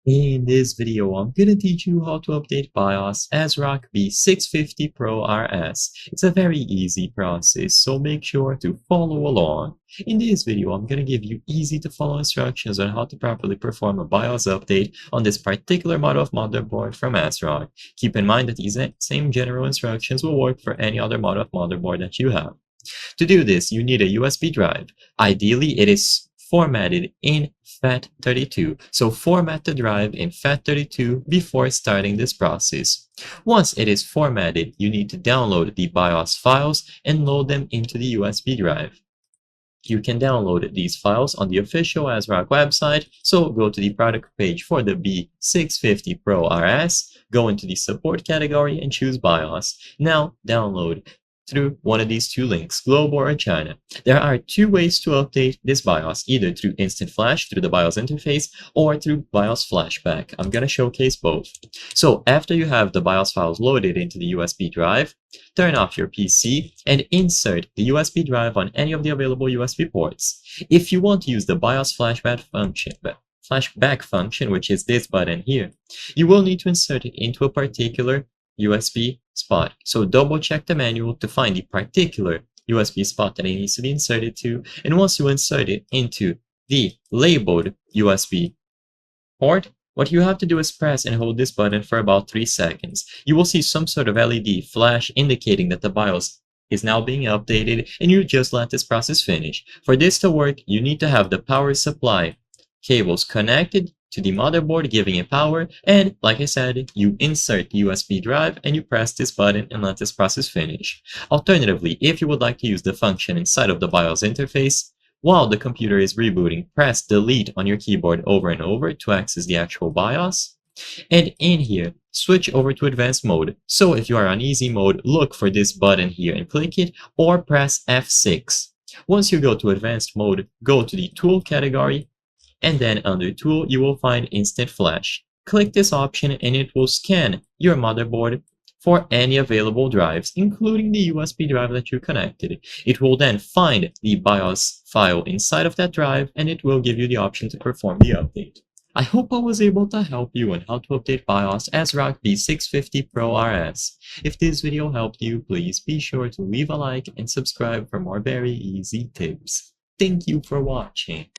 In this video, I'm gonna teach you how to update BIOS ASRock B650 Pro RS. It's a very easy process, so make sure to follow along. In this video, I'm gonna give you easy to follow instructions on how to properly perform a BIOS update on this particular model of motherboard from ASRock. Keep in mind that these same general instructions will work for any other model of motherboard that you have. To do this, you need a USB drive. Ideally, it is formatted in FAT32, so format the drive in FAT32 before starting this process. Once it is formatted, you need to download the BIOS files and load them into the USB drive. You can download these files on the official ASRock website, so go to the product page for the B650 Pro RS, go into the support category and choose BIOS. Now download through one of these two links, Global or China. There are two ways to update this BIOS, either through Instant Flash through the BIOS interface or through BIOS Flashback. I'm going to showcase both. So after you have the BIOS files loaded into the USB drive, turn off your PC and insert the USB drive on any of the available USB ports. If you want to use the BIOS Flashback function, which is this button here, you will need to insert it into a particular USB spot. So double check the manual to find the particular USB spot that it needs to be inserted to, and once you insert it into the labeled USB port, what you have to do is press and hold this button for about 3 seconds. You will see some sort of LED flash indicating that the BIOS is now being updated, and you just let this process finish. For this to work, you need to have the power supply cables connected to the motherboard, giving it power, and like I said, you insert the USB drive and you press this button and let this process finish. Alternatively, if you would like to use the function inside of the BIOS interface, while the computer is rebooting, press delete on your keyboard over and over to access the actual BIOS. And in here, switch over to advanced mode. So if you are on easy mode, look for this button here and click it, or press F6. Once you go to advanced mode, go to the tool category, and then under tool you will find instant flash. Click this option and it will scan your motherboard for any available drives, including the USB drive that you connected. It will then find the BIOS file inside of that drive and it will give you the option to perform the update. I hope I was able to help you on how to update BIOS ASRock B650 Pro RS. If this video helped you, please be sure to leave a like and subscribe for more very easy tips. Thank you for watching.